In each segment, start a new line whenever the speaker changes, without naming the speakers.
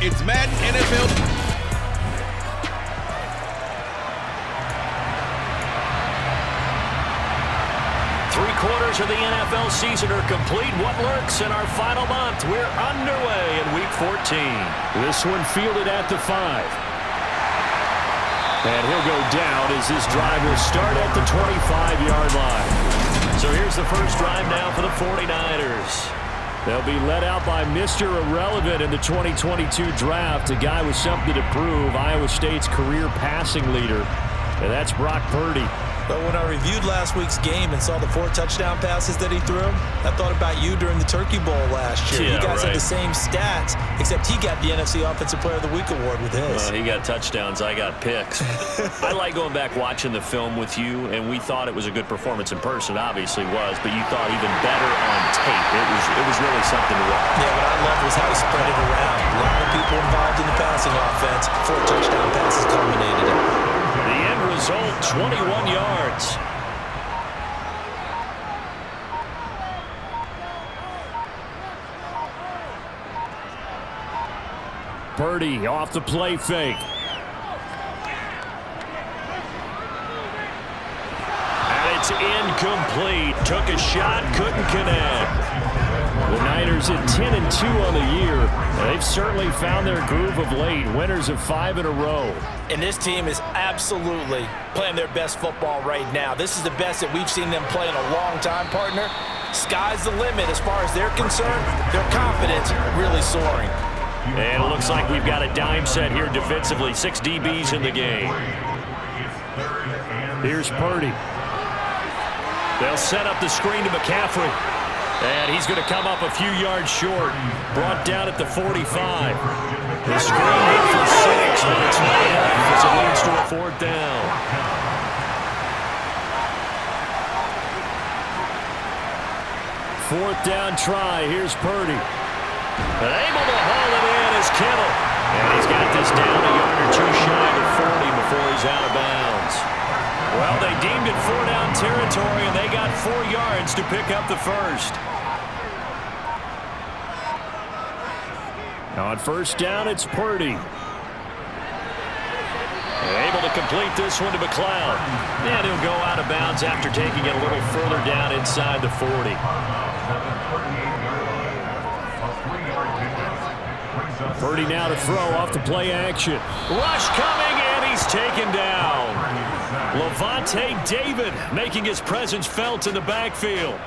It's Madden NFL.
Three-quarters of the NFL season are complete. What lurks in our final month? We're underway in Week 14.
This one fielded at the 5. And he'll go down as this drive will start at the 25-yard line.
So here's the first drive now for the 49ers.
They'll be led out by Mr. Irrelevant in the 2022 draft, a guy with something to prove, Iowa State's career passing leader, and that's Brock Purdy.
But when I reviewed last week's game and saw the 4 touchdown passes that he threw, I thought about you during the Turkey Bowl last year.
Yeah,
you guys
right.
had the same stats, except he got the NFC Offensive Player of the Week award with his.
He got touchdowns. I got picks. I like going back watching the film with you, and we thought it was a good performance in person. Obviously was, but you thought even better on tape. It was really something to watch.
Yeah, what I loved was how he spread it around. A lot of people involved in the passing offense. 4 touchdown passes culminated it.
The end result, 21 yards.
Purdy off the play fake.
And it's incomplete. Took a shot, couldn't connect.
The Niners at 10-2 on the year. They've certainly found their groove of late. Winners of 5 in a row.
And this team is absolutely playing their best football right now. This is the best that we've seen them play in a long time, partner. Sky's the limit as far as they're concerned. Their confidence really soaring.
And it looks like we've got a dime set here defensively. 6 DBs in the game.
Here's Purdy.
They'll set up the screen to McCaffrey. And he's going to come up a few yards short. Brought down at the 45. The screen hit for 6, but it's not enough as it leads to a 4th down.
Fourth down try. Here's Purdy.
But able to haul it in is Kittle. And he's got this down a yard or 2 shy of 40 before he's out of bounds. Well, they deemed it 4-down territory, and they got 4 yards to pick up the first.
On first down, it's Purdy.
Able to complete this one to McLeod. And he'll go out of bounds after taking it a little further down inside the 40.
Purdy now to throw off the play action.
Rush coming, and he's taken down. Lavonte David making his presence felt in the backfield.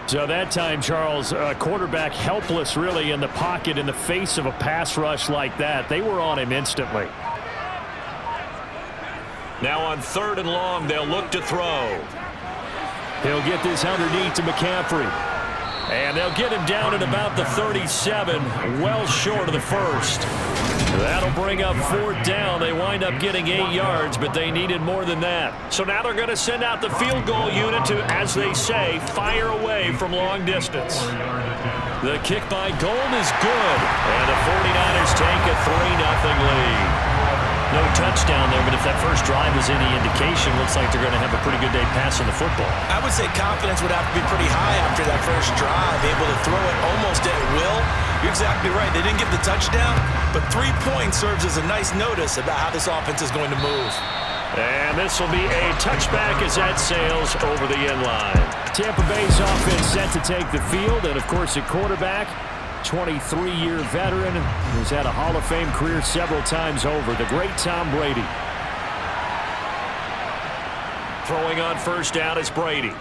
So that time, Charles, a quarterback helpless really in the pocket in the face of a pass rush like that. They were on him instantly.
Now on 3rd and long, they'll look to throw.
He'll get this underneath to McCaffrey.
And they'll get him down at about the 37, well short of the first. That'll bring up 4th down. They wind up getting 8 yards, but they needed more than that. So now they're going to send out the field goal unit to, as they say, fire away from long distance. The kick by Gold is good, and the 49ers take a 3-0 lead. No touchdown there, but if that first drive is any indication, looks like they're going to have a pretty good day passing the football.
I would say confidence would have to be pretty high after that first drive, able to throw it almost at will. You're exactly right. They didn't get the touchdown, but 3 points serves as a nice notice about how this offense is going to move.
And this will be a touchback as that sails over the end line.
Tampa Bay's offense set to take the field, and of course at quarterback, 23-year veteran who's had a Hall of Fame career several times over, the great Tom Brady.
Throwing on first down is Brady.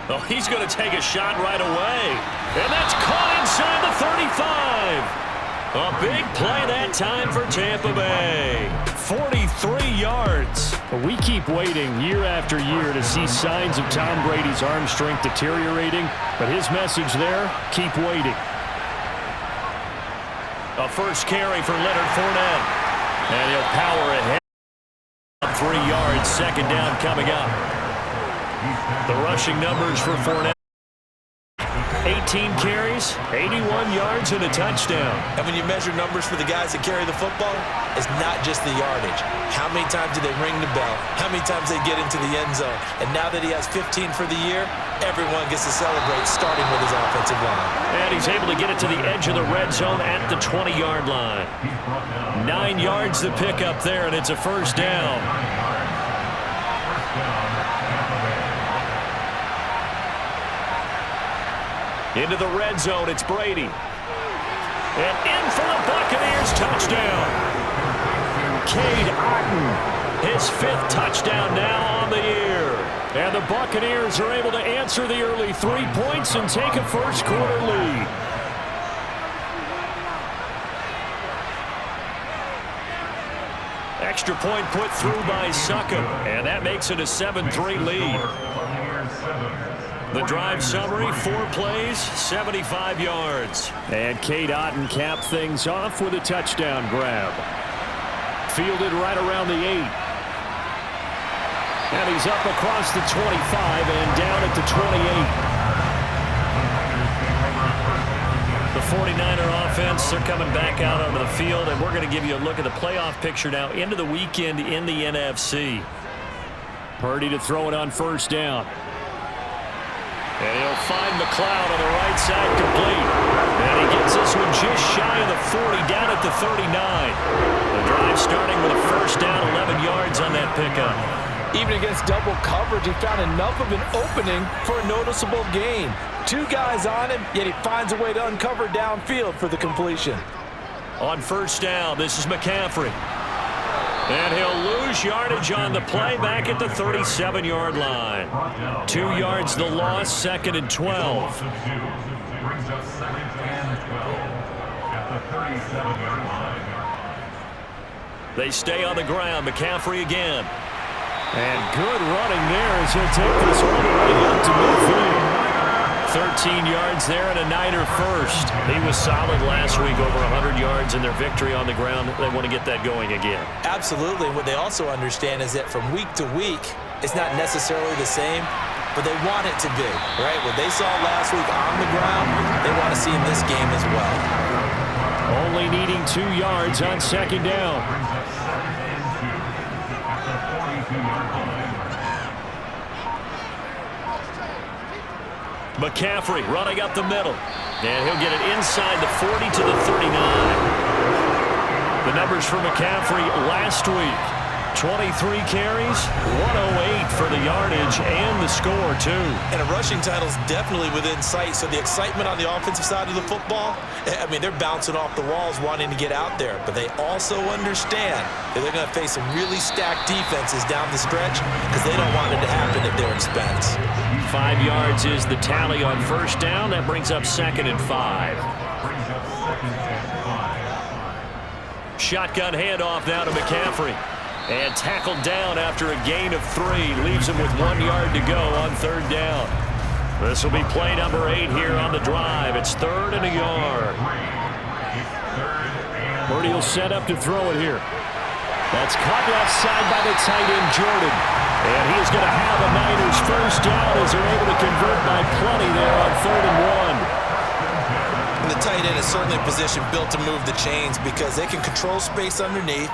Oh, he's going to take a shot right away. And that's caught inside the 35. A big play that time for Tampa Bay. 43 yards.
We keep waiting year after year to see signs of Tom Brady's arm strength deteriorating, but his message there, keep waiting.
A first carry for Leonard Fournette. And he'll power ahead. 3 yards, 2nd down coming up. The rushing numbers for Fournette. 18
18 carries, 81 yards, and a touchdown.
And when you measure numbers for the guys that carry the football, it's not just the yardage. How many times do they ring the bell? How many times they get into the end zone? And now that he has 15 for the year, everyone gets to celebrate, starting with his offensive line.
And he's able to get it to the edge of the red zone at the 20-yard line. 9 yards to pick up there, and it's a first down. Into the red zone, it's Brady. And in for the Buccaneers, touchdown. Cade Otton, his 5th touchdown now on the year. And the Buccaneers are able to answer the early 3 points and take a first-quarter lead. Extra point put through by Succop, and that makes it a 7-3 lead. The drive summary, 4 plays, 75 yards.
And Cade Otton capped things off with a touchdown grab. Fielded right around the 8. And he's up across the 25 and down at the 28. The 49er offense, they're coming back out onto the field, and we're going to give you a look at the playoff picture now into the weekend in the NFC. Purdy to throw it on first down. And he'll find McLeod on the right side complete. And he gets this one just shy of the 40, down at the 39. The drive starting with a first down, 11 yards on that pickup.
Even against double coverage, he found enough of an opening for a noticeable gain. 2 guys on him, yet he finds a way to uncover downfield for the completion.
On first down, this is McCaffrey. And he'll lose yardage on the play back at the 37-yard line. 2 yards the loss, 2nd and 12. They stay on the ground. McCaffrey again.
And good running there as he'll take this all the way up to midfield.
13 yards there and a Niner first. He was solid last week, over 100 yards in their victory on the ground. They want to get that going again.
Absolutely. What they also understand is that from week to week, it's not necessarily the same, but they want it to be, right? What they saw last week on the ground, they want to see in this game as well.
Only needing 2 yards on second down.
McCaffrey running up the middle. And he'll get it inside the 40 to the 39. The numbers for McCaffrey last week. 23 carries, 108 for the yardage and the score, too.
And a rushing title's definitely within sight, so the excitement on the offensive side of the football, I mean, they're bouncing off the walls wanting to get out there, but they also understand that they're going to face some really stacked defenses down the stretch because they don't want it to happen at their expense.
5 yards is the tally on first down. That brings up 2nd and 5. Shotgun handoff now to McCaffrey. And tackled down after a gain of 3. Leaves him with 1 yard to go on third down. This will be play number 8 here on the drive. It's 3rd and a yard.
Purdy will set up to throw it here. That's caught left side by the tight end, Jordan. And he is going to have a Niners first down as they're able to convert by plenty there on 3rd and 1.
And the tight end is certainly a position built to move the chains because they can control space underneath.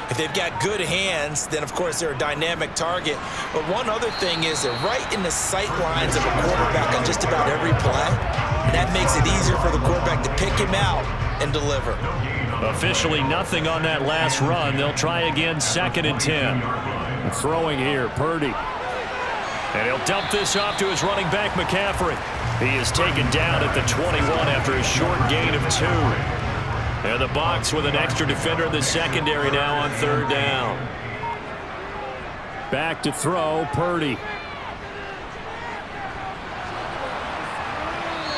If they've got good hands, then, of course, they're a dynamic target. But one other thing is they're right in the sight lines of a quarterback on just about every play. And that makes it easier for the quarterback to pick him out and deliver.
Officially nothing on that last run. They'll try again, 2nd and 10.
Throwing here, Purdy.
And he'll dump this off to his running back, McCaffrey. He is taken down at the 21 after a short gain of 2. And the box with an extra defender in the secondary now on third down.
Back to throw, Purdy.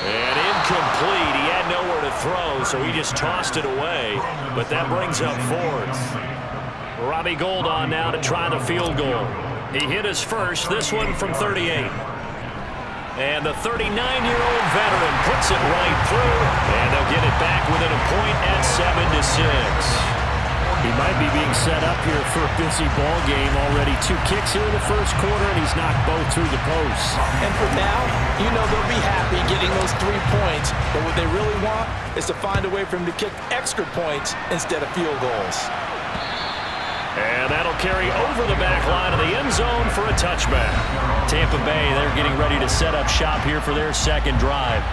And incomplete. He had nowhere to throw, so he just tossed it away. But that brings up 4th. Robbie Gould on now to try the field goal. He hit his first, this one from 38. And the 39-year-old veteran puts it right through. And they'll get it back within a point at 7-6.
He might be being set up here for a busy ball game already. 2 kicks here in the first quarter, and he's knocked both through the posts.
And for now, you know they'll be happy getting those 3 points, but what they really want is to find a way for him to kick extra points instead of field goals.
And that'll carry over the back line of the end zone for a touchback.
Tampa Bay, they're getting ready to set up shop here for their second drive.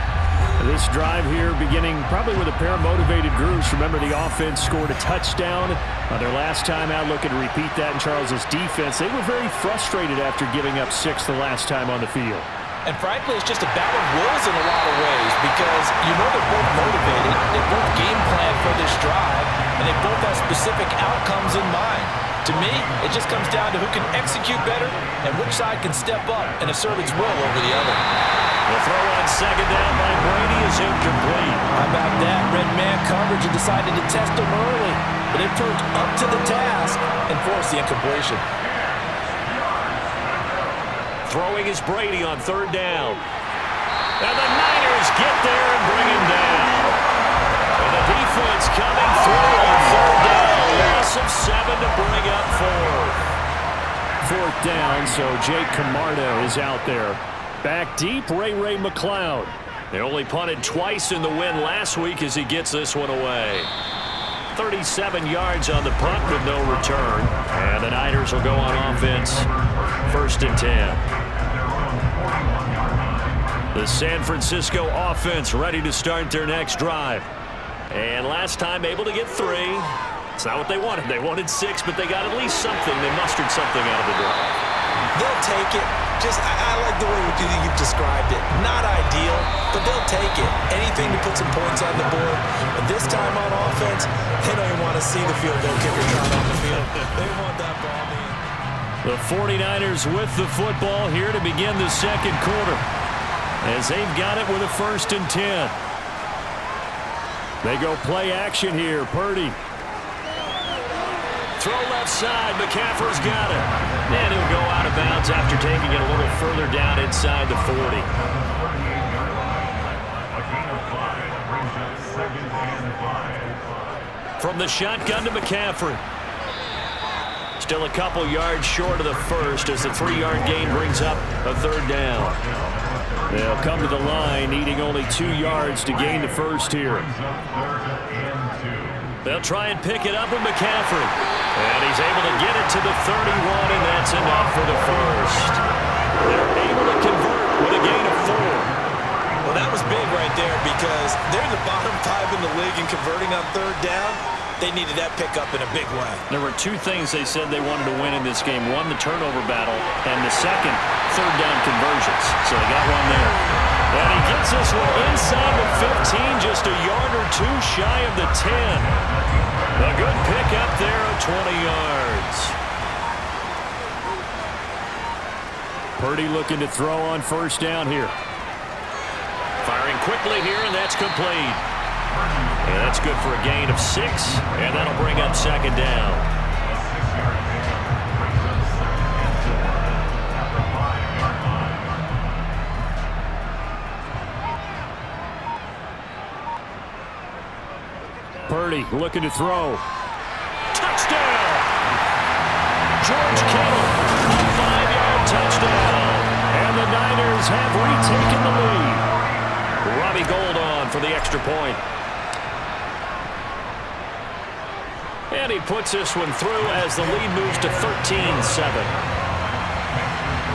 This drive here beginning probably with a pair of motivated groups. Remember, the offense scored a touchdown on their last time out, looking to repeat that in Charles' defense. They were very frustrated after giving up 6 the last time on the field.
And frankly, it's just a battle of wills in a lot of ways because you know they're both motivated, they both game plan for this drive, and they both have specific outcomes in mind. To me, it just comes down to who can execute better and which side can step up and assert its will over the other.
The throw on second down by Brady is incomplete.
How about that? Red man coverage and decided to test him early, but it proved up to the task and forced the incompletion.
Throwing is Brady on third down. And the Niners get there and bring him down. And the defense coming through on third down. Loss of 7 to bring up 4th.
4th down, so Jake Camarda is out there. Back deep, Ray McCloud.
They only punted twice in the win last week as he gets this one away. 37 yards on the punt with no return. And the Niners will go on offense. 1st and 10. The San Francisco offense ready to start their next drive. And last time able to get 3. It's not what they wanted. They wanted 6, but they got at least something. They mustered something out of the drive.
They'll take it. I like the way you've described it. Not ideal, but they'll take it. Anything to put some points on the board. And this time on offense, they don't even want to see the field goal kicker trying on the field. They want that ball in.
The 49ers with the football here to begin the second quarter, as they've got it with a 1st and 10.
They go play action here. Purdy.
Throw left side. McCaffrey's got it. And he'll go out of bounds after taking it a little further down inside the 40. From the shotgun to McCaffrey. Still a couple yards short of the first as the 3-yard gain brings up a 3rd down.
They'll come to the line, needing only 2 yards to gain the first here.
They'll try and pick it up with McCaffrey. And he's able to get it to the 31, and that's enough for the first. They're able to convert with a gain of 4.
Well, that was big right there because they're the bottom 5 in the league in converting on 3rd down. They needed that pickup in a big way.
There were 2 things they said they wanted to win in this game. One, the turnover battle, and the second, 3rd down conversions. So they got one there.
And he gets this one inside the 15, just a yard or 2 shy of the 10. A good pick up there of 20 yards.
Purdy looking to throw on 1st down here.
Firing quickly here, and that's complete. And that's good for a gain of 6, and that'll bring up 2nd down.
Purdy looking to throw.
Touchdown! George Kittle, a 5-yard touchdown.
And the Niners have retaken the lead.
Robbie Gould on for the extra point. And he puts this one through as the lead moves to 13-7.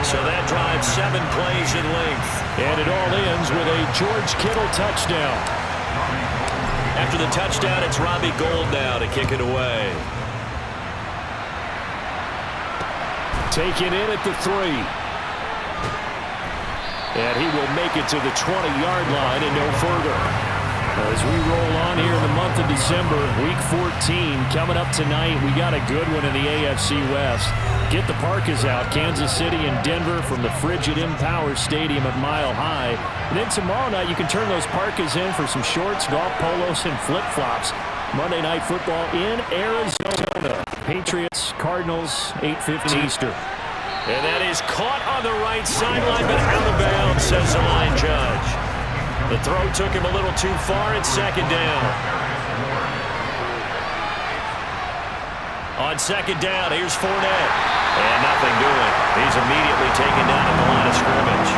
So that drives 7 plays in length.
And it all ends with a George Kittle touchdown.
After the touchdown, it's Robbie Gould now to kick it away.
Taken in at the 3. And he will make it to the 20-yard line and no further. As we roll on here in the month of December, Week 14 coming up tonight. We got a good one in the AFC West. Get the parkas out. Kansas City and Denver from the frigid Empower Stadium at Mile High. And then tomorrow night you can turn those parkas in for some shorts, golf polos, and flip-flops. Monday Night Football in Arizona. Patriots, Cardinals, 8:50 Eastern.
And that is caught on the right sideline, but out of bounds, says the line judge. The throw took him a little too far. It's 2nd down. On second down, here's Fournette. And nothing doing. He's immediately taken down at the line of scrimmage.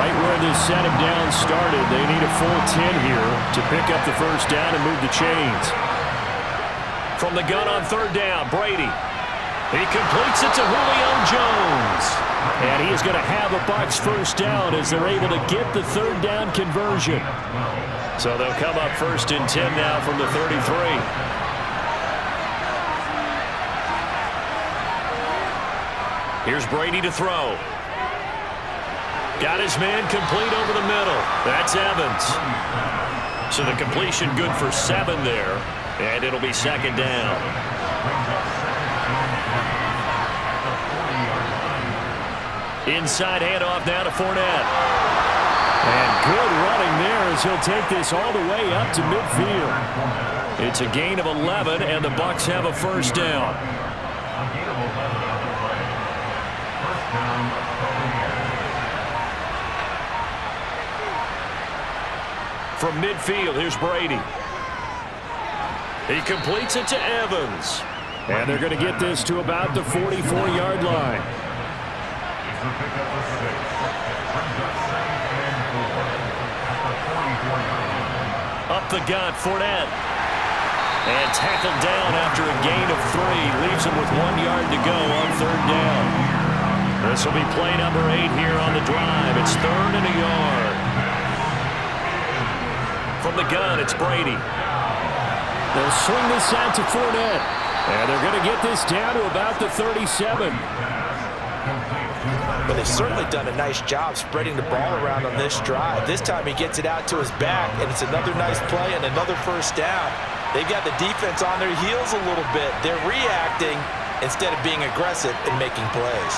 Right where this set him down started, they need a full 10 here to pick up the first down and move the chains.
From the gun on third down, Brady. He completes it to Julio Jones.
And he is going to have a Bucs first down as they're able to get the third down conversion.
So they'll come up first and 10 now from the 33. Here's Brady to throw. Got his man complete over the middle. That's Evans. So the completion good for 7 there. And it'll be second down. Inside handoff now to Fournette.
And good running there as he'll take this all the way up to midfield.
It's a gain of 11, and the Bucs have a first down. From midfield, here's Brady. He completes it to Evans.
And they're going to get this to about the 44-yard line.
Up the gut, Fournette. And tackled down after a gain of 3. Leaves him with 1 yard to go on third down. This will be play number 8 here on the drive. It's 3rd and a yard. From the gun, it's Brady.
They'll swing this out to Fournette. And they're going to get this down to about the 37.
But they've certainly done a nice job spreading the ball around on this drive. This time he gets it out to his back, and it's another nice play and another first down. They've got the defense on their heels a little bit. They're reacting instead of being aggressive and making plays.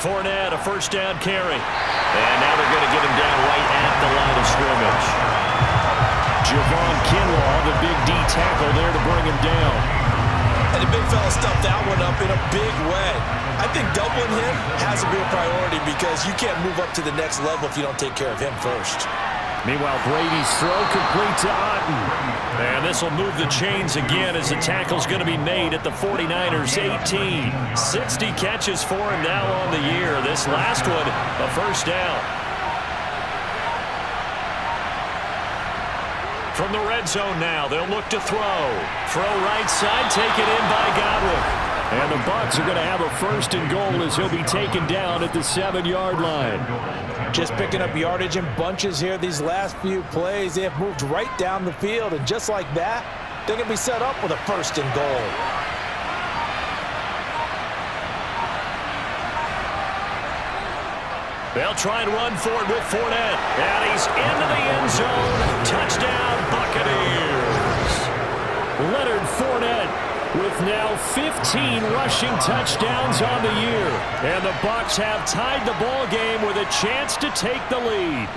Fournette, a first down carry. And now they're going to get him down right at the line of scrimmage.
Javon Kinlaw, the big D tackle there to bring him down.
And the big fella stuffed that one up in a big way. I think doubling him has to be a priority because you can't move up to the next level if you don't take care of him first.
Meanwhile, Brady's throw complete to Otten.
And this will move the chains again as the tackle's going to be made at the 49ers 18. 60 catches for him now on the year. This last one, a first down. From the red zone now, they'll look to throw. Throw right side, taken in by Godwin.
And the Bucs are going to have a first and goal as he'll be taken down at the 7-yard line.
Just picking up yardage in bunches here these last few plays. They have moved right down the field, and just like that, they're going to be set up with a first and goal.
They'll try and run for it with Fournette. And he's into the end zone. Touchdown, Buccaneers.
Leonard Fournette with now 15 rushing touchdowns on the year. And the Bucs have tied the ball game with a chance to take the lead.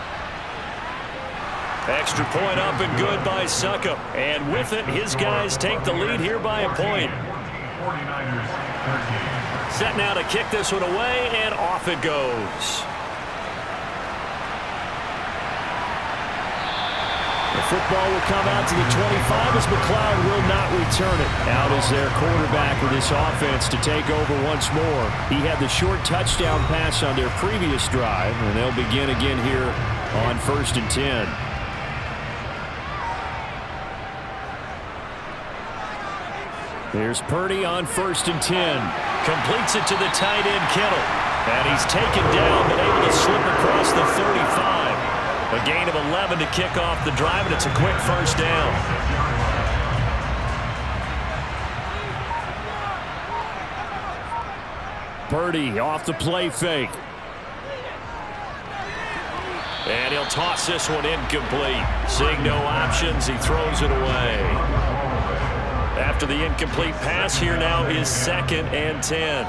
Extra point up and good by Succop. And with it, his guys take the lead here by a point. Set now to kick this one away, and off it goes.
The football will come out to the 25 as McLeod will not return it. Out is their quarterback with this offense to take over once more. He had the short touchdown pass on their previous drive, and they'll begin again here on 1st and 10. Here's Purdy on 1st and 10.
Completes it to the tight end, Kittle. And he's taken down, but able to slip across the 35. A gain of 11 to kick off the drive, and it's a quick first down.
Purdy off the play fake.
And he'll toss this one incomplete. Seeing no options, he throws it away. After the incomplete pass, here now is 2nd and 10.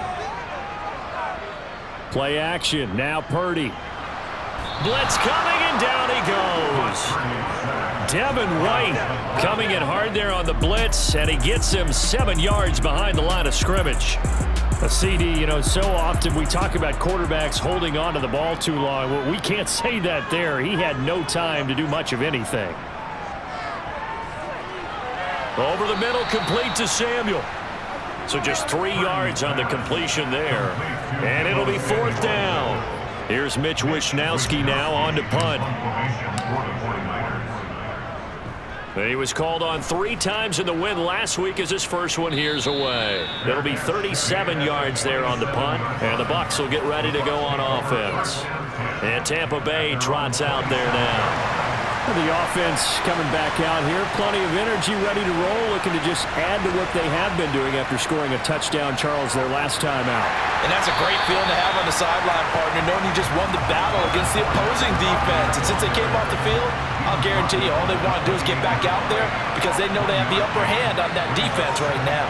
Play action, now Purdy.
Blitz coming, and down he goes. Devin White coming in hard there on the blitz, and he gets him 7 yards behind the line of scrimmage.
A CD, you know, so often we talk about quarterbacks holding on to the ball too long. Well, we can't say that there. He had no time to do much of anything.
Over the middle, complete to Samuel. So just 3 yards on the completion there. And it'll be 4th down. Here's Mitch Wishnowski now on to punt. He was called on 3 times in the win last week as his first one here's away. It'll be 37 yards there on the punt, and the Bucs will get ready to go on offense. And Tampa Bay trots out there now.
The offense coming back out here. Plenty of energy, ready to roll, looking to just add to what they have been doing after scoring a touchdown, Charles, their last time out.
And that's a great feeling to have on the sideline, partner, knowing you just won the battle against the opposing defense. And since they came off the field, I'll guarantee you all they want to do is get back out there because they know they have the upper hand on that defense right now.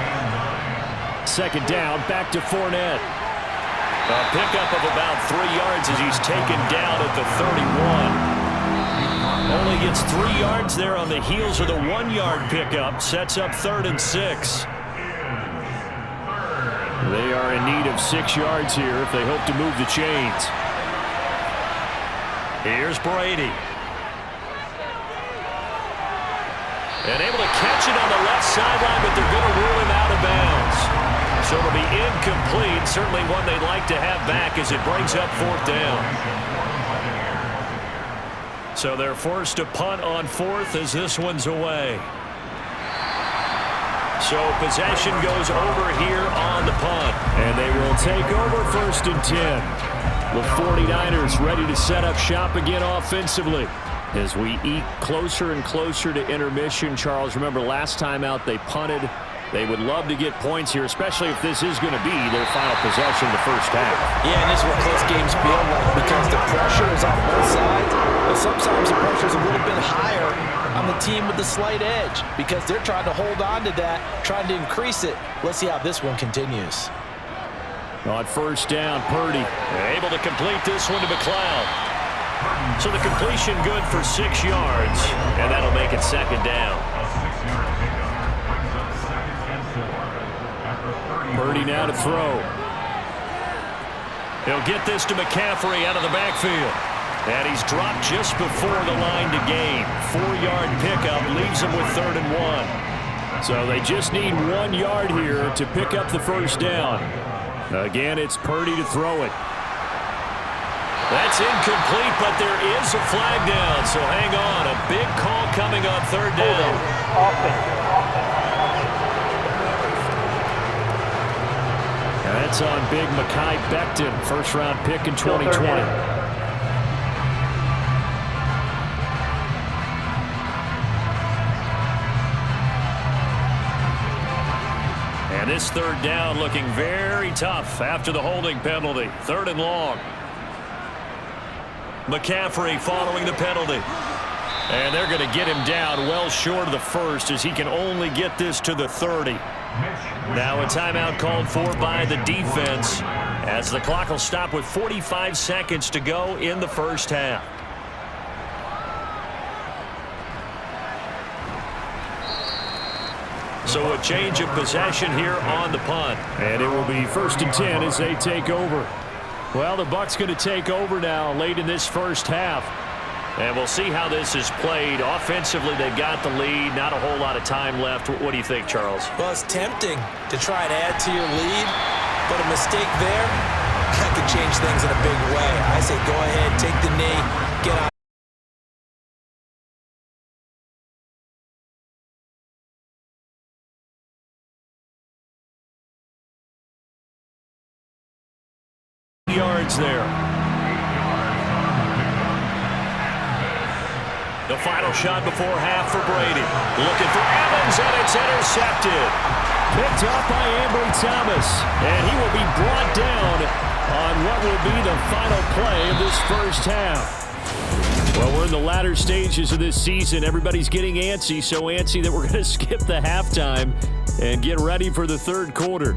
2nd down, back to Fournette.
A pickup of about 3 yards as he's taken down at the 31. Only gets 3 yards there on the heels of the 1-yard pickup. Sets up 3rd and 6.
They are in need of 6 yards here if they hope to move the chains.
Here's Brady. And able to catch it on the left sideline, but they're going to rule him out of bounds. So it'll be incomplete. Certainly one they'd like to have back as it brings up 4th down. So they're forced to punt on 4th as this one's away. So possession goes over here on the punt.
And they will take over 1st and 10. The 49ers ready to set up shop again offensively. As we eat closer and closer to intermission, Charles, remember last time out they punted. They would love to get points here, especially if this is going to be their final possession the first half.
Yeah, and this is what close games feel like because the pressure is on both sides. But sometimes the pressure is a little bit higher on the team with the slight edge because they're trying to hold on to that, trying to increase it. Let's see how this one continues.
On 1st down, Purdy.
Able to complete this one to McLeod. So the completion good for 6 yards, and that'll make it 2nd down.
Purdy now to throw.
He'll get this to McCaffrey out of the backfield. And he's dropped just before the line to gain. 4-yard pickup leaves him with 3rd and 1.
So they just need 1 yard here to pick up the 1st down. Again, it's Purdy to throw it.
That's incomplete, but there is a flag down. So hang on. A big call coming on 3rd down.
That's on big Mekhi Becton, 1st-round pick in 2020.
And this 3rd down looking very tough after the holding penalty. 3rd and long. McCaffrey following the penalty. And they're going to get him down well short of the 1st as he can only get this to the 30. Now a timeout called for by the defense as the clock will stop with 45 seconds to go in the 1st half. So a change of possession here on the punt.
And it will be 1st and 10 as they take over. Well, the Bucs going to take over now late in this 1st half.
And we'll see how this is played. Offensively, they've got the lead. Not a whole lot of time left. What do you think, Charles?
Well, it's tempting to try and add to your lead, but a mistake there, that could change things in a big way. I say go ahead, take the knee, get out.
Yards there. The final shot before half for Brady. Looking for Evans, and it's intercepted.
Picked up by Ambry Thomas, and he will be brought down on what will be the final play of this 1st half. Well, we're in the latter stages of this season. Everybody's getting antsy, so antsy that we're going to skip the halftime and get ready for the 3rd quarter.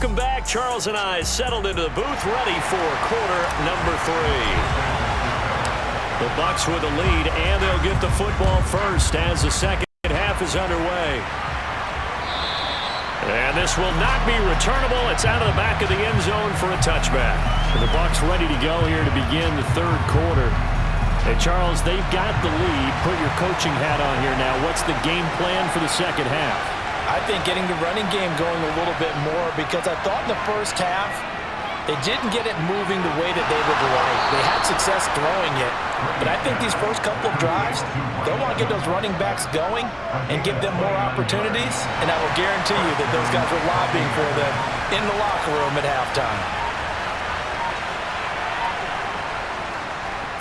Welcome back. Charles and I settled into the booth, ready for quarter number 3. The Bucs with the lead, and they'll get the football first as the second half is underway. And this will not be returnable. It's out of the back of the end zone for a touchback. The Bucs ready to go here to begin the third quarter. Hey, Charles, they've got the lead. Put your coaching hat on here now. What's the game plan for the second half?
I think getting the running game going a little bit more, because I thought in the first half they didn't get it moving the way that they would like. They had success throwing it, but I think these first couple of drives, they'll want to get those running backs going and give them more opportunities, and I will guarantee you that those guys are lobbying for them in the locker room at halftime.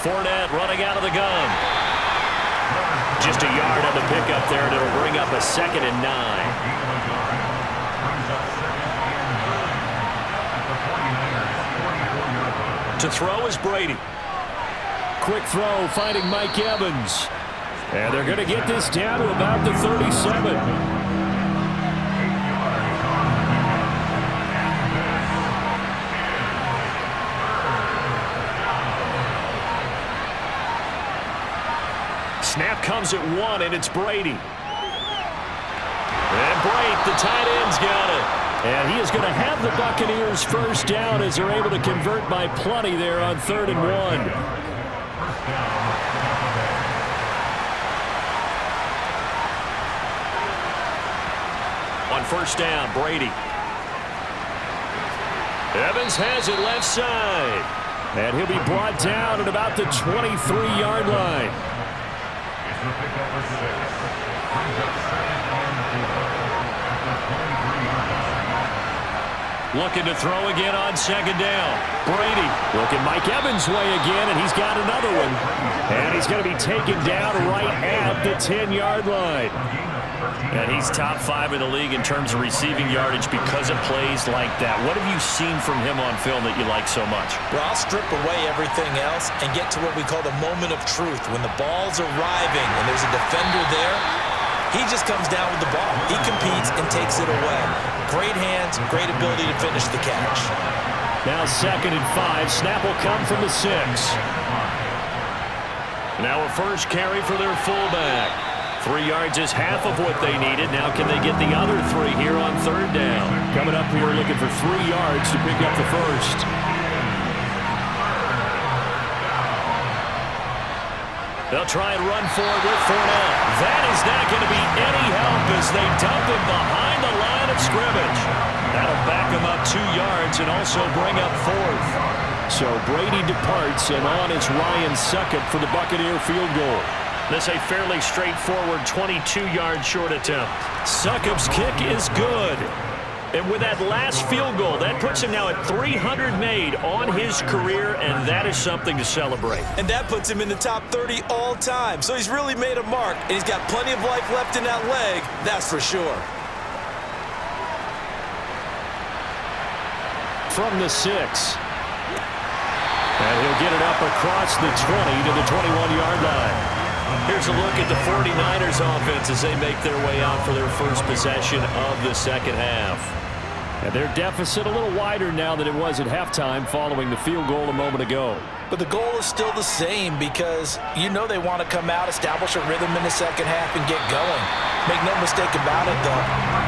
Fournette running out of the gun. Just a yard on the pickup there, and it'll bring up a 2nd and 9. To throw is Brady.
Quick throw, finding Mike Evans. And they're going to get this down to about the 37.
Snap comes at 1, and it's Brady. And Brate, the tight end's got it.
And he is going to have the Buccaneers first down as they're able to convert by plenty there on 3rd and 1.
On first down, Brady. Evans has it left side.
And he'll be brought down at about the 23-yard line.
Looking to throw again on 2nd down.
Brady looking Mike Evans' way again, and he's got another one. And he's going to be taken down right at the 10-yard line.
And he's top 5 in the league in terms of receiving yardage because of plays like that. What have you seen from him on film that you like so much?
Well, I'll strip away everything else and get to what we call the moment of truth. When the ball's arriving and there's a defender there, he just comes down with the ball. He competes and takes it away. Great hands, great ability to finish the catch.
Now 2nd and 5. Snap will come from the 6.
Now a first carry for their fullback. 3 yards is half of what they needed. Now can they get the other 3 here on 3rd down?
Coming up here looking for 3 yards to pick up the first.
They'll try and run forward with Fournette. That is not going to be any help as they dump him behind the line of scrimmage. That'll back him up 2 yards and also bring up 4th.
So Brady departs, and on is Ryan Succop for the Buccaneer field goal.
This a fairly straightforward 22-yard short attempt. Succop's kick is good. And with that last field goal, that puts him now at 300 made on his career, and that is something to celebrate.
And that puts him in the top 30 all time. So he's really made a mark, and he's got plenty of life left in that leg, that's for sure.
From the 6. And he'll get it up across the 20 to the 21-yard line.
Here's a look at the 49ers offense as they make their way out for their first possession of the second half.
And their deficit a little wider now than it was at halftime following the field goal a moment ago.
But the goal is still the same because you know they want to come out, establish a rhythm in the second half, and get going. Make no mistake about it, though.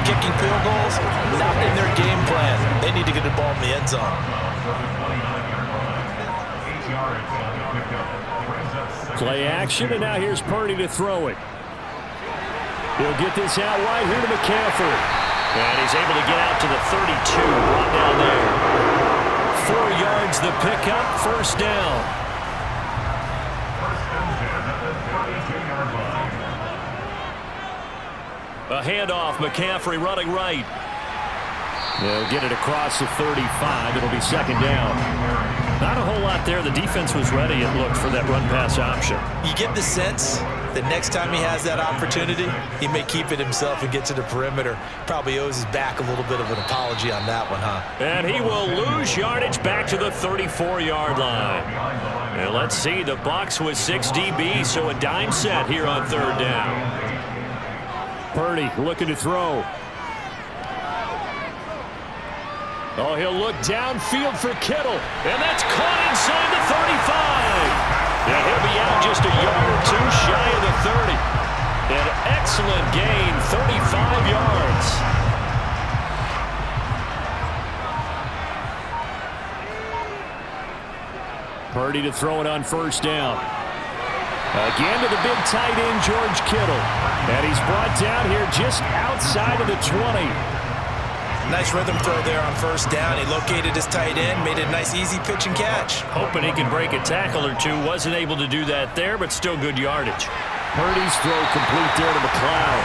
Kicking field goals, not in their game plan. They need to get the ball in the end zone.
Play action, and now here's Purdy to throw it. He'll get this out wide here to McCaffrey.
And he's able to get out to the 32, brought down there. 4 yards the pickup, first down. A handoff, McCaffrey running right.
They'll get it across the 35. It'll be 2nd down.
Not a whole lot there. The defense was ready, it looked, for that run-pass option.
You get the sense that next time he has that opportunity, he may keep it himself and get to the perimeter. Probably owes his back a little bit of an apology on that one, huh?
And he will lose yardage back to the 34-yard line. And let's see, the Bucs with 6 DBs, so a dime set here on 3rd down.
Purdy looking to throw.
Oh, he'll look downfield for Kittle. And that's caught inside the 35. And he'll be out just a yard or two shy of the 30. An excellent gain, 35 yards. Purdy to throw it on first down. Again to the big tight end, George Kittle. And he's brought down here just outside of the 20.
Nice rhythm throw there on first down. He located his tight end, made it a nice easy pitch and catch.
Hoping he could break a tackle or two. Wasn't able to do that there, but still good yardage. Purdy's throw complete there to McLeod.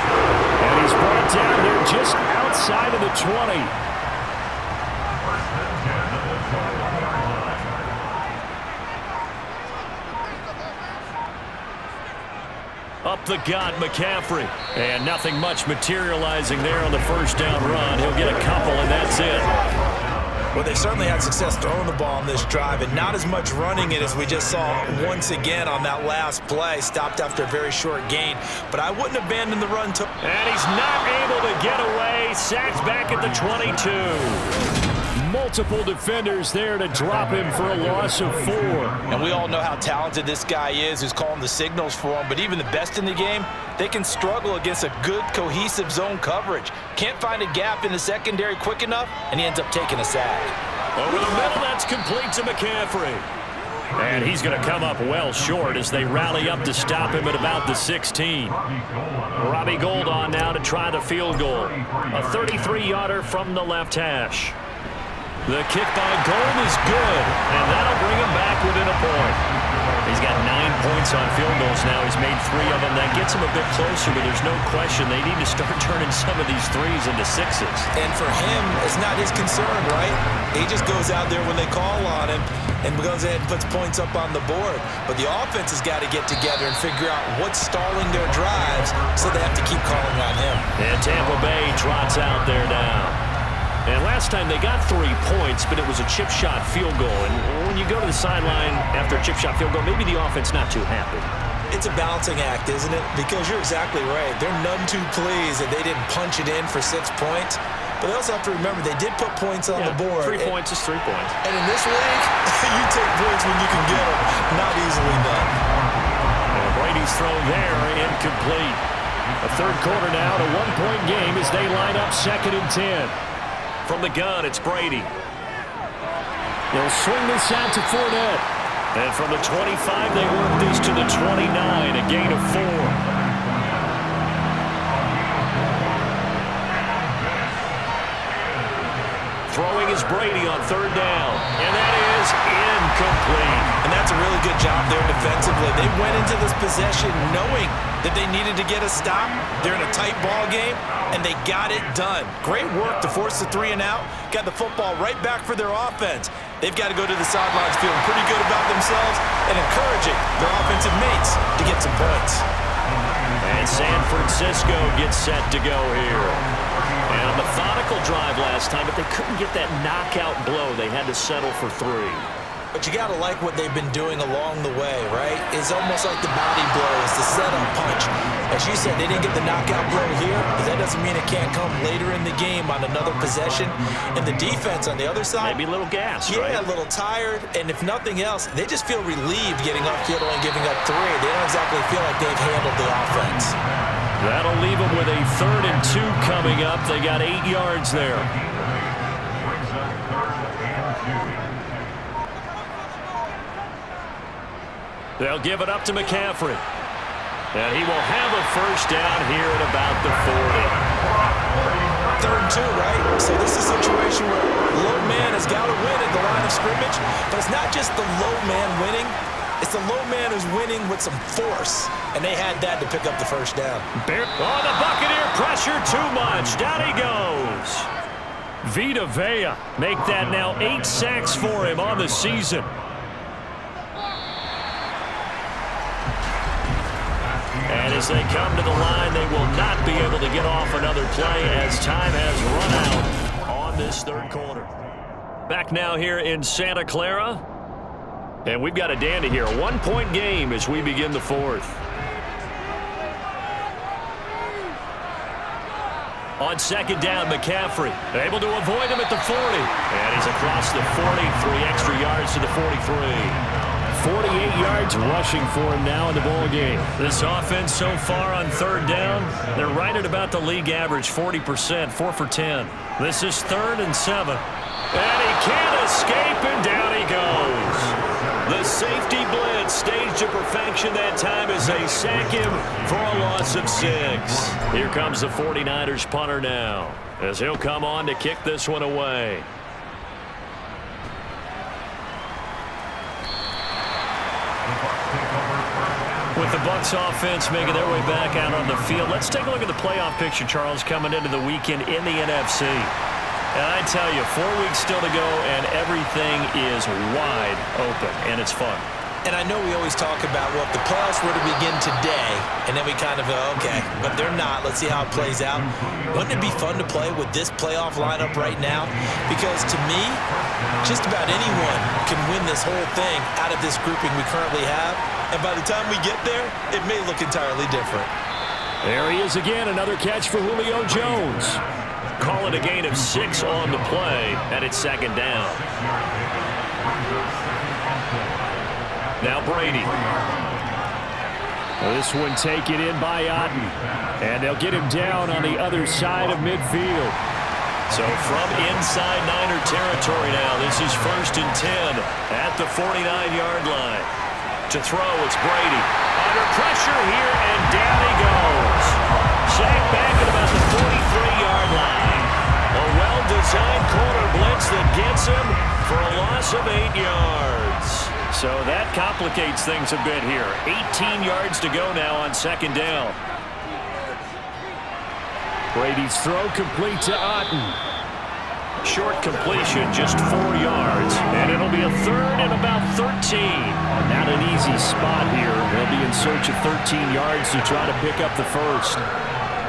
And he's brought down here just outside of the 20. Up the gut, McCaffrey. And nothing much materializing there on the first down run. He'll get a couple, and that's it.
Well, they certainly had success throwing the ball on this drive, and not as much running it as we just saw once again on that last play. Stopped after a very short gain, but I wouldn't abandon the run.
And he's not able to get away. Sacked back at the 22. Multiple defenders there to drop him for a loss of 4.
And we all know how talented this guy is, who's calling the signals for him. But even the best in the game, they can struggle against a good, cohesive zone coverage. Can't find a gap in the secondary quick enough, and he ends up taking a sack.
Over the middle, that's complete to McCaffrey. And he's going to come up well short as they rally up to stop him at about the 16. Robbie Gould on now to try the field goal. A 33-yarder from the left hash. The kick by Gould is good, and that'll bring him back within a point. He's got 9 points on field goals now. He's made 3 of them. That gets him a bit closer, but there's no question they need to start turning some of these threes into 6s.
And for him, it's not his concern, right? He just goes out there when they call on him and goes ahead and puts points up on the board. But the offense has got to get together and figure out what's stalling their drives, so they have to keep calling on him.
And Tampa Bay trots out there now. And last time they got 3 points, but it was a chip shot field goal. And when you go to the sideline after a chip shot field goal, maybe the offense not too happy.
It's a balancing act, isn't it? Because you're exactly right. They're none too pleased that they didn't punch it in for 6 points. But they also have to remember they did put points on the board.
3 points is 3 points.
And in this league, you take points when you can get them. Not easily done.
And Brady's throw there, incomplete. A third quarter now, a 1-point game as they line up 2nd and 10. From the gun, it's Brady. They'll swing this out to Fournette. And from the 25, they work this to the 29, a gain of 4. Throwing is Brady on 3rd down. And that is incomplete.
And that's a really good job there defensively. They went into this possession knowing that they needed to get a stop. They're in a tight ball game, and they got it done. Great work to force the 3 and out. Got the football right back for their offense. They've got to go to the sidelines feeling pretty good about themselves and encouraging their offensive mates to get some points.
And San Francisco gets set to go here. And a methodical drive last time, but they couldn't get that knockout blow. They had to settle for 3.
But you got to like what they've been doing along the way, right? It's almost like the body blows, the setup punch. As you said, they didn't get the knockout blow here, but that doesn't mean it can't come later in the game on another possession. And the defense on the other side,
maybe a little gas,
right?
Yeah,
a little tired. And if nothing else, they just feel relieved getting upfield and giving up 3. They don't exactly feel like they've handled the offense.
That'll leave them with a 3rd and 2 coming up. They got 8 yards there. They'll give it up to McCaffrey. And he will have a first down here at about the 40.
3rd and 2, right? So this is a situation where low man has got to win at the line of scrimmage. But it's not just the low man winning. It's the low man who's winning with some force. And they had that to pick up the first down.
Oh, the Buccaneer pressure too much. Down he goes. Vita Vea make that now 8 sacks for him on the season. And as they come to the line, they will not be able to get off another play as time has run out on this 3rd quarter. Back now here in Santa Clara. And we've got a dandy here. A 1-point game as we begin the 4th. On second down, McCaffrey able to avoid him at the 40. And he's across the 40, 3 extra yards to the 43.
48 yards rushing for him now in the ball game.
This offense so far on third down, they're right at about the league average, 40%, 4 for 10. This is 3rd and 7. And he can't escape, and down he goes. The safety blitz staged to perfection that time as they sack him for a loss of 6. Here comes the 49ers punter now, as he'll come on to kick this one away. With the Bucs offense making their way back out on the field, let's take a look at the playoff picture, Charles, coming into the weekend in the NFC. And I tell you, 4 weeks still to go, and everything is wide open, and it's fun.
And I know we always talk about, well, if the playoffs were to begin today, and then we kind of go, okay, but they're not. Let's see how it plays out. Wouldn't it be fun to play with this playoff lineup right now? Because to me, just about anyone can win this whole thing out of this grouping we currently have. And by the time we get there, it may look entirely different.
There he is again, another catch for Julio Jones.
Call it a gain of 6 on the play, and it's second down. Now Brady.
This one taken in by Otten. And they'll get him down on the other side of midfield.
So from inside Niner territory now, this is 1st and 10 at the 49-yard line. To throw, it's Brady. Under pressure here, and down he goes. Sacked back at about the 43-yard line. A well-designed corner blitz that gets him for a loss of 8 yards. So that complicates things a bit here. 18 yards to go now on second down.
Brady's throw complete to Otten.
Short completion, just 4 yards. And it'll be a 3rd and about 13.
Not an easy spot here. They'll be in search of 13 yards to try to pick up the first.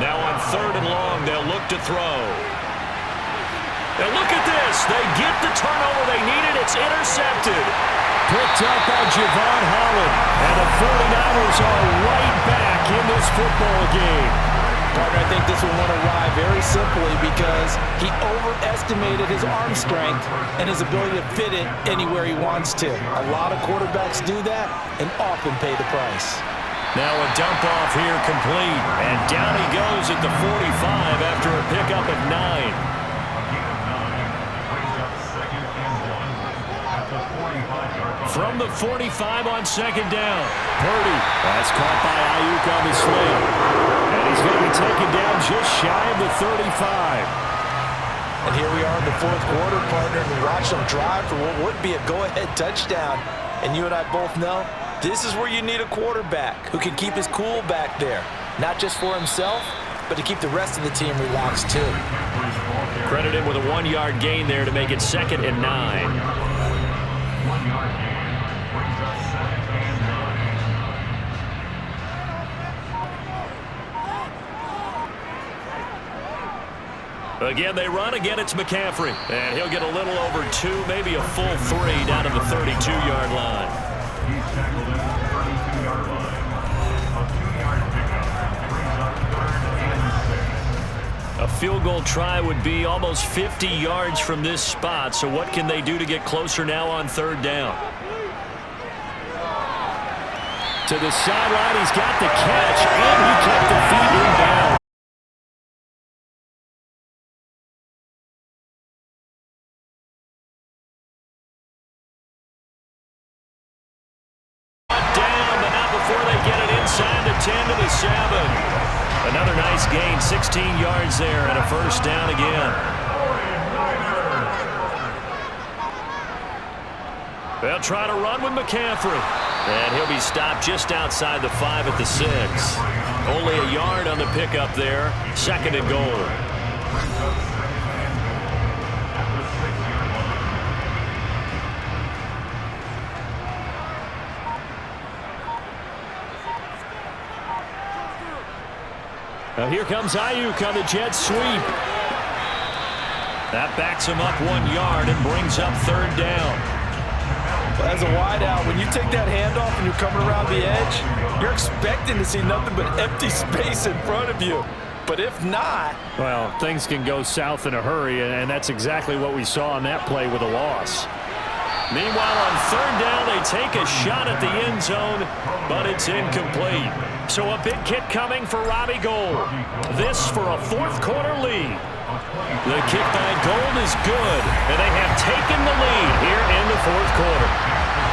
Now on 3rd and long, they'll look to throw. And look at this. They get the turnover they needed. It's intercepted.
Picked up by Javon Holland. And the 49ers are right back in this football game.
Partner, I think this will want to ride very simply because he overestimated his arm strength and his ability to fit it anywhere he wants to. A lot of quarterbacks do that and often pay the price.
Now a dump off here complete. And down he goes at the 45 after a pickup of 9. From the 45 on second down.
Purdy. That's caught by Ayuk on the sling. And he's going to be taken down just shy of the 35.
And here we are in the 4th quarter, partner, and we watch them drive for what would be a go-ahead touchdown. And you and I both know this is where you need a quarterback who can keep his cool back there. Not just for himself, but to keep the rest of the team relaxed too.
Credit him with a 1-yard gain there to make it 2nd and 9. Again, they run. Again, it's McCaffrey. And he'll get a little over 2, maybe a full 3 down to the 32-yard line. A field goal try would be almost 50 yards from this spot. So what can they do to get closer now on 3rd down?
To the sideline, he's got the catch, and he kept the feet inbound.
Another nice gain, 16 yards there, and a 1st down again. They'll try to run with McCaffrey. And he'll be stopped just outside the 5 at the 6. Only a yard on the pickup there. 2nd and goal.
Now here comes Ayuk on the jet sweep.
That backs him up 1 yard and brings up 3rd down.
Well, as a wideout, when you take that handoff and you're coming around the edge, you're expecting to see nothing but empty space in front of you. But if not...
Well, things can go south in a hurry, and that's exactly what we saw on that play with a loss.
Meanwhile, on third down, they take a shot at the end zone, but it's incomplete. So a big kick coming for Robbie Gould. This for a fourth-quarter lead. The kick by Gould is good, and they have taken the lead here in the fourth quarter.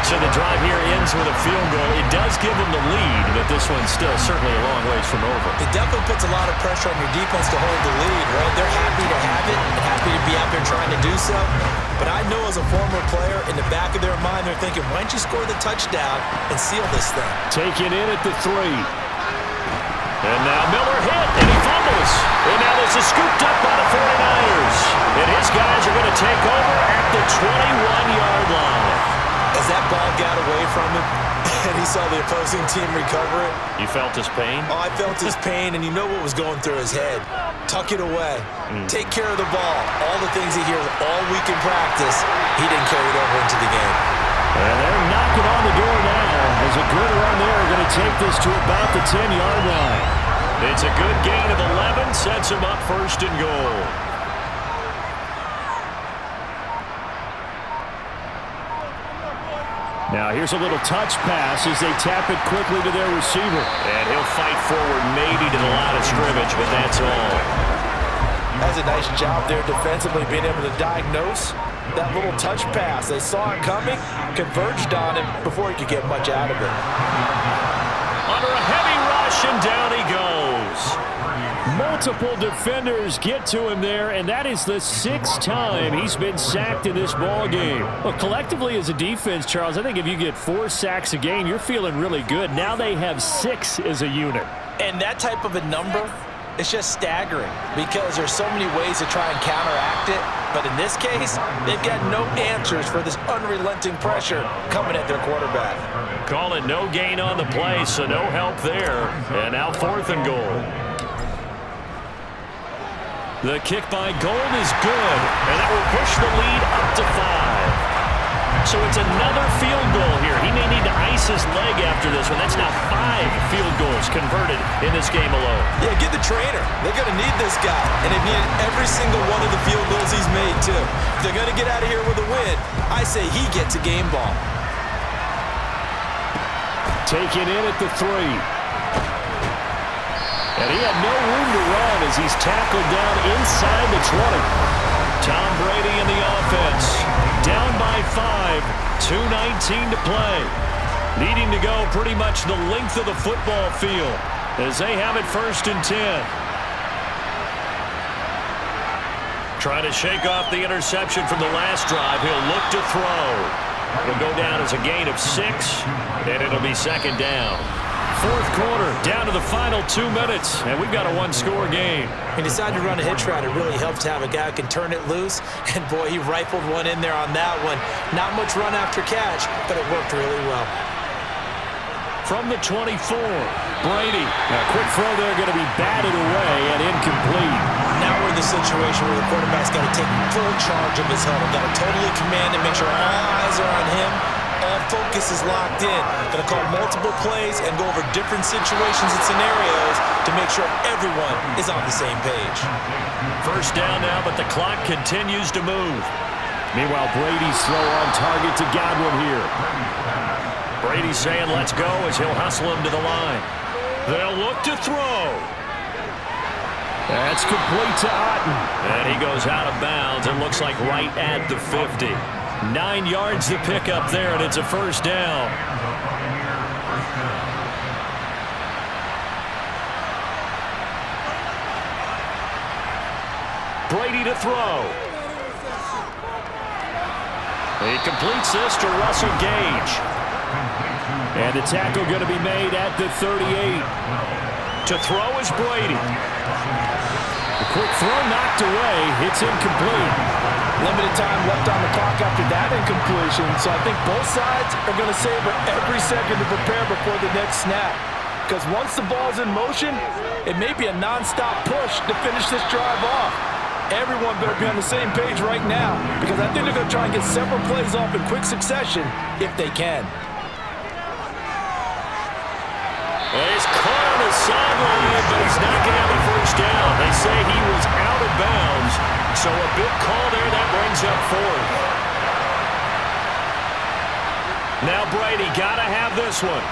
So the drive here ends with a field goal. It does give them the lead, but this one's still certainly a long ways from over.
It definitely puts a lot of pressure on your defense to hold the lead, right? They're happy to have it and happy to be out there trying to do so. But I know as a former player, in the back of their mind, they're thinking, why don't you score the touchdown and seal this thing?
Taken in at the 3. And now Miller hit, and he fumbles. And now this is scooped up by the 49ers. And his guys are going to take over at the 21-yard line.
As that ball got away from him, and he saw the opposing team recover it.
You felt his pain?
Oh, I felt his pain, and you know what was going through his head. Tuck it away. Take care of the ball. All the things he hears all week in practice, he didn't carry it over into the game.
And they're knocking on the door now. As a good run there, going to take this to about the 10-yard line. It's a good gain of 11, sets him up first and goal.
Now here's a little touch pass as they tap it quickly to their receiver.
And he'll fight forward maybe to the line of scrimmage, but that's all.
That's a nice job there defensively, being able to diagnose that little touch pass. They saw it coming, converged on him before he could get much out of it.
Under a heavy rush, and down he goes.
Multiple defenders get to him there, and that is the 6th time he's been sacked in this ball game. Well, collectively as a defense, Charles, I think if you get 4 sacks a game, you're feeling really good. Now they have 6 as a unit.
And that type of a number, it's just staggering because there's so many ways to try and counteract it. But in this case, they've got no answers for this unrelenting pressure coming at their quarterback.
Call it no gain on the play, so no help there. And now 4th and goal. The kick by Gould is good, and that will push the lead up to 5. So it's another field goal here. He may need to ice his leg after this one. That's now 5 field goals converted in this game alone.
Yeah, get the trainer. They're going to need this guy, and they've needed every single one of the field goals he's made, too. If they're going to get out of here with a win, I say he gets a game ball.
Taken in at the 3. And he had no room to run as he's tackled down inside the 20.
Tom Brady in the offense. Down by 5. 2:19 to play. Needing to go pretty much the length of the football field as they have it 1st and 10. Trying to shake off the interception from the last drive. He'll look to throw. It'll go down as a gain of 6, and it'll be 2nd down. 4th quarter, down to the final 2 minutes, and we've got a 1-score game.
He decided to run a hitch route. It really helps to have a guy who can turn it loose, and boy, he rifled one in there on that one. Not much run after catch, but it worked really well.
From the 24, Brady.
A quick throw there, going to be batted away and incomplete.
Now we're in the situation where the quarterback's got to take full charge of his huddle. Got to totally command and make sure all eyes are on him. All focus is locked in. Going to call multiple plays and go over different situations and scenarios to make sure everyone is on the same page.
1st down now, but the clock continues to move.
Meanwhile, Brady's throw on target to Godwin here.
Brady's saying let's go as he'll hustle him to the line. They'll look to throw.
That's complete to Otten.
And he goes out of bounds. It looks like right at the 50. 9 yards to pick up there, and it's a 1st down. Brady to throw. He completes this to Russell Gage.
And the tackle going to be made at the 38.
To throw is Brady.
The quick throw knocked away. It's incomplete.
Limited time left on the clock after that incompletion, so I think both sides are going to savor every second to prepare before the next snap. Because once the ball's in motion, it may be a non-stop push to finish this drive off. Everyone better be on the same page right now, because I think they're going to try and get several plays off in quick succession if they can.
He's caught on the sideline, but he's not going to have a 1st down. say he was out of bounds. So a big call there. That brings up fourth. Now Brady got to have this one.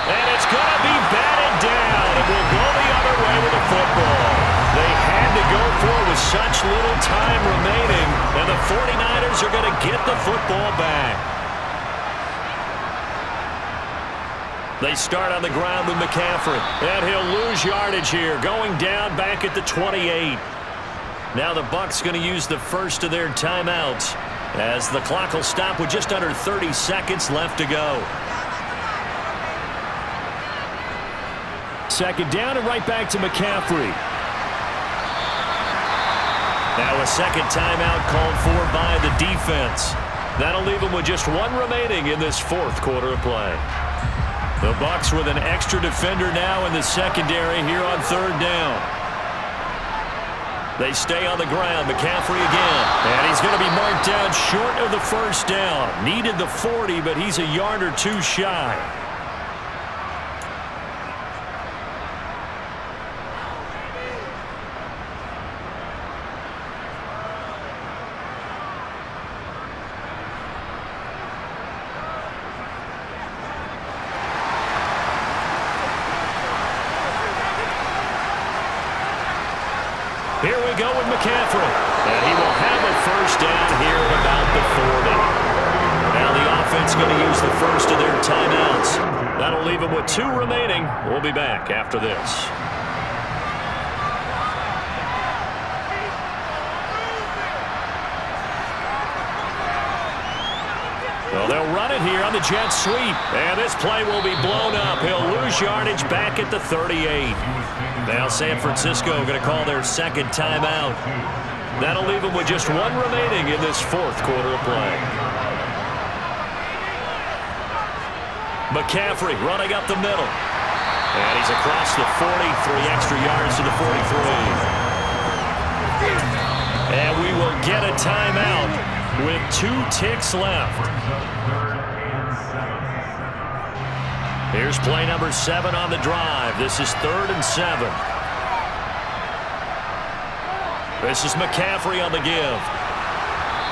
And it's going to be batted down. And will go the other way with the football. They had to go for it with such little time remaining. And the 49ers are going to get the football back. They start on the ground with McCaffrey. And he'll lose yardage here. Going down back at the 28. Now the Bucs going to use the first of their timeouts, as the clock will stop with just under 30 seconds left to go.
Second down and right back to McCaffrey.
Now a second timeout called for by the defense. That'll leave them with just one remaining in this fourth quarter of play. The Bucs with an extra defender now in the secondary here on third down. They stay on the ground. McCaffrey again. And he's going to be marked down short of the first down. Needed the 40, but he's a yard or two shy. Here we go with McCaffrey. And he will have a first down here at about the 40. Now the offense going to use the first of their timeouts. That'll leave them with two remaining. We'll be back after this. Well, they'll run it here on the jet sweep. And this play will be blown up. He'll lose yardage back at the 38. Now San Francisco going to call their second timeout. That'll leave them with just one remaining in this fourth quarter of play. McCaffrey running up the middle. And he's across the 40, 3 extra yards to the 43. And we will get a timeout with 2 ticks left. Here's play number 7 on the drive. This is 3rd and 7. This is McCaffrey on the give.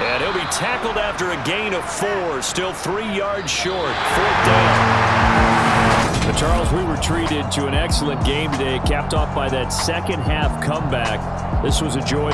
And he'll be tackled after a gain of 4. Still 3 yards short. 4th down.
But Charles, we were treated to an excellent game today, capped off by that second half comeback. This was a joy.